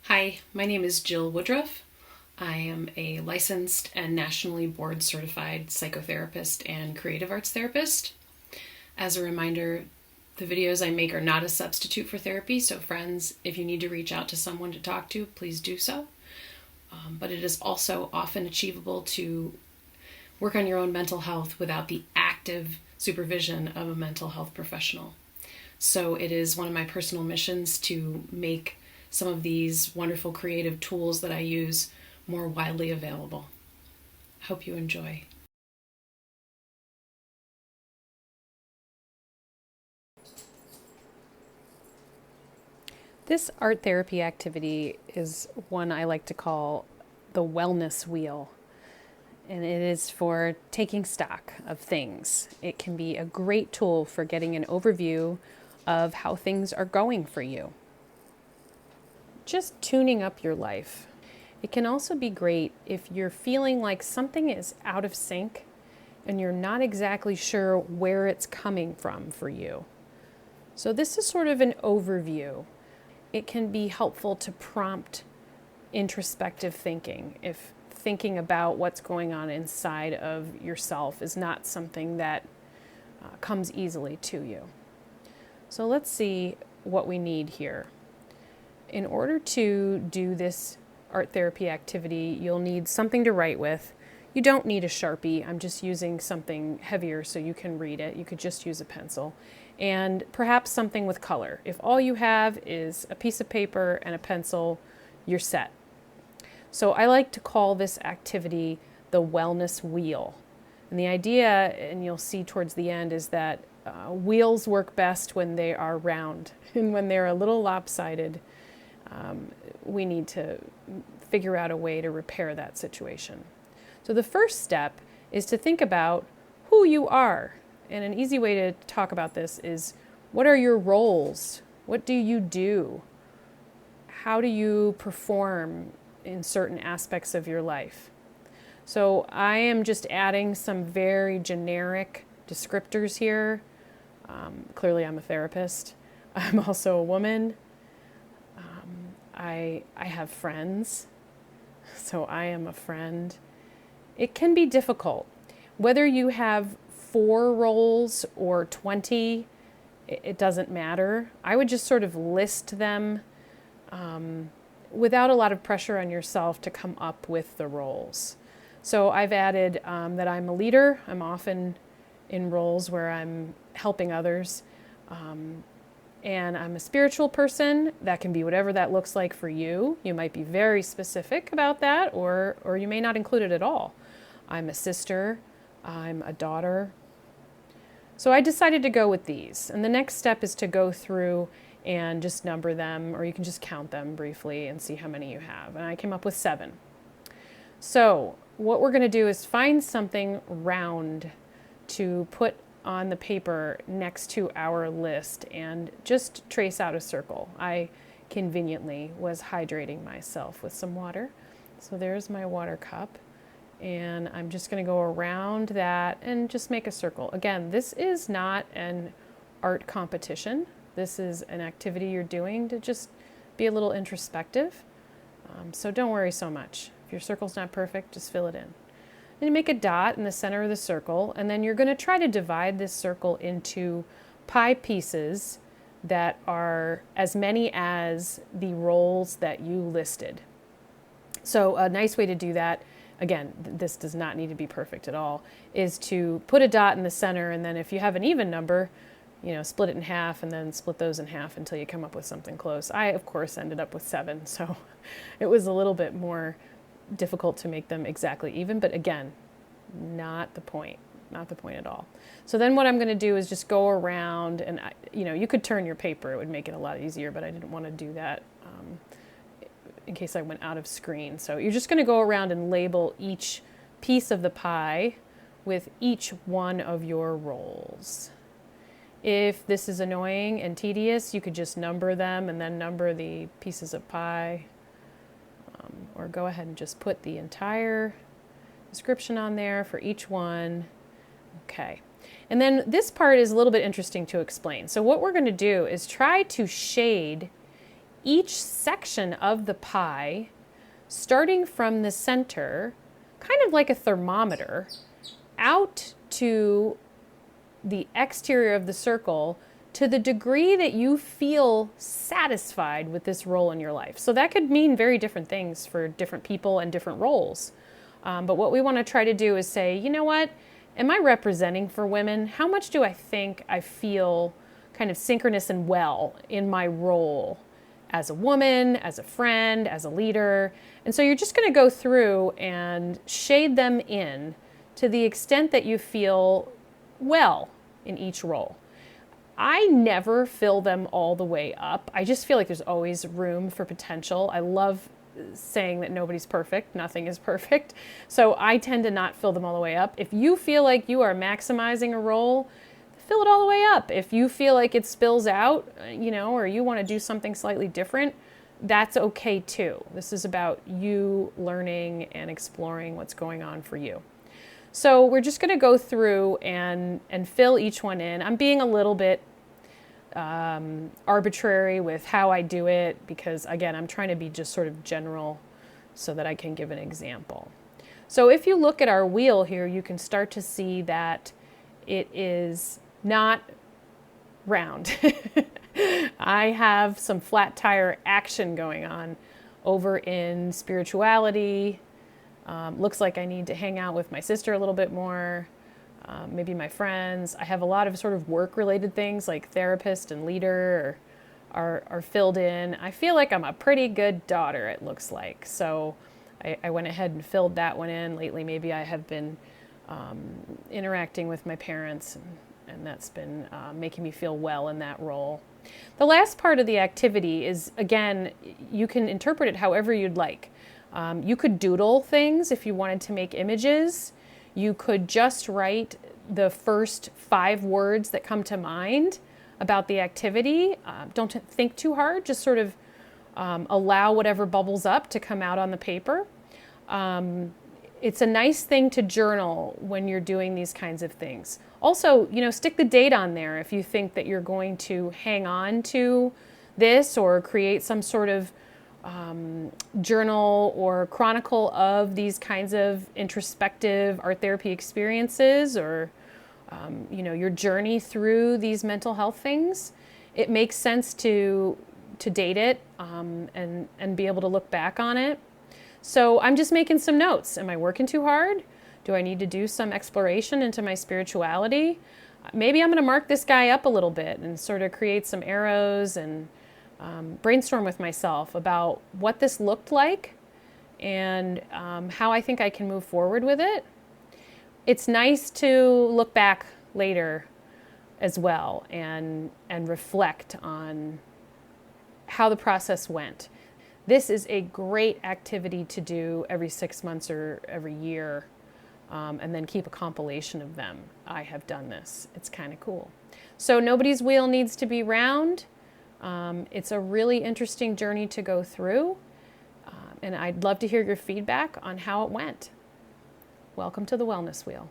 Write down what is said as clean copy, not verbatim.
Hi, my name is Jill Woodruff. I am a licensed and nationally board certified psychotherapist and creative arts therapist. As a reminder, the videos I make are not a substitute for therapy, so friends, if you need to reach out to someone to talk to, please do so. But it is also often achievable to work on your own mental health without the active supervision of a mental health professional. So it is one of my personal missions to make some of these wonderful creative tools that I use more widely available. Hope you enjoy. This art therapy activity is one I like to call the wellness wheel. And it is for taking stock of things. It can be a great tool for getting an overview of how things are going for you. Just tuning up your life. It can also be great if you're feeling like something is out of sync and you're not exactly sure where it's coming from for you. So this is sort of an overview. It can be helpful to prompt introspective thinking if thinking about what's going on inside of yourself is not something that comes easily to you. So let's see what we need here. In order to do this art therapy activity, you'll need something to write with. You don't need a Sharpie. I'm just using something heavier so you can read it. You could just use a pencil. And perhaps something with color. If all you have is a piece of paper and a pencil, you're set. So I like to call this activity the wellness wheel. And the idea, and you'll see towards the end, is that wheels work best when they are round. And when they're a little lopsided, we need to figure out a way to repair that situation. So the first step is to think about who you are. And an easy way to talk about this is, what are your roles? What do you do? How do you perform in certain aspects of your life? So I am just adding some very generic descriptors here. Clearly I'm a therapist. I'm also a woman. I have friends, so I am a friend. It can be difficult. Whether you have 4 roles or 20, it doesn't matter. I would just sort of list them without a lot of pressure on yourself to come up with the roles. So I've added that I'm a leader. I'm often in roles where I'm helping others. And I'm a spiritual person. That can be whatever that looks like for you. You might be very specific about that, or you may not include it at all. I'm a sister. I'm a daughter. So I decided to go with these. And the next step is to go through and just number them, or you can just count them briefly and see how many you have. And I came up with 7. So what we're going to do is find something round to put on the paper next to our list and just trace out a circle. I conveniently was hydrating myself with some water. So there's my water cup. And I'm just going to go around that and just make a circle. Again, this is not an art competition. This is an activity you're doing to just be a little introspective. So don't worry so much. If your circle's not perfect, just fill it in. And you make a dot in the center of the circle, and then you're going to try to divide this circle into pie pieces that are as many as the roles that you listed. So a nice way to do that, again, this does not need to be perfect at all, is to put a dot in the center, and then if you have an even number, split it in half and then split those in half until you come up with something close. I, of course, ended up with 7, so it was a little bit more difficult to make them exactly even, but again, not the point at all. So then what I'm going to do is just go around and, you could turn your paper. It would make it a lot easier, but I didn't want to do that in case I went out of screen. So you're just going to go around and label each piece of the pie with each one of your roles. If this is annoying and tedious, you could just number them and then number the pieces of pie. Or go ahead and just put the entire description on there for each one. Okay. And then this part is a little bit interesting to explain. So what we're going to do is try to shade each section of the pie, starting from the center, kind of like a thermometer, out to the exterior of the circle to the degree that you feel satisfied with this role in your life. So that could mean very different things for different people and different roles. But what we want to try to do is say, you know what, am I representing for women? How much do I think I feel kind of synchronous and well in my role as a woman, as a friend, as a leader? And so you're just going to go through and shade them in to the extent that you feel well in each role. I never fill them all the way up. I just feel like there's always room for potential. I love saying that nobody's perfect, nothing is perfect. So I tend to not fill them all the way up. If you feel like you are maximizing a role, fill it all the way up. If you feel like it spills out, or you want to do something slightly different, that's okay too. This is about you learning and exploring what's going on for you. So we're just going to go through and fill each one in. I'm being a little bit arbitrary with how I do it because, again, I'm trying to be just sort of general so that I can give an example. So if you look at our wheel here, you can start to see that it is not round. I have some flat tire action going on over in spirituality. Looks like I need to hang out with my sister a little bit more, maybe my friends. I have a lot of sort of work-related things like therapist and leader are filled in. I feel like I'm a pretty good daughter, it looks like. So I went ahead and filled that one in. Lately, maybe I have been interacting with my parents, and that's been making me feel well in that role. The last part of the activity is, again, you can interpret it however you'd like. You could doodle things if you wanted to make images. You could just write the first 5 words that come to mind about the activity. Don't think too hard, just sort of allow whatever bubbles up to come out on the paper. It's a nice thing to journal when you're doing these kinds of things. Also, stick the date on there if you think that you're going to hang on to this or create some sort of journal or chronicle of these kinds of introspective art therapy experiences, or your journey through these mental health things. It makes sense to date it and be able to look back on it. So I'm just making some notes. Am I working too hard? Do I need to do some exploration into my spirituality? Maybe I'm going to mark this guy up a little bit and sort of create some arrows and brainstorm with myself about what this looked like and how I think I can move forward with it. It's nice to look back later as well and reflect on how the process went. This is a great activity to do every 6 months or every year, and then keep a compilation of them. I have done this. It's kind of cool. So nobody's wheel needs to be round. It's a really interesting journey to go through, and I'd love to hear your feedback on how it went. Welcome to the Wellness Wheel.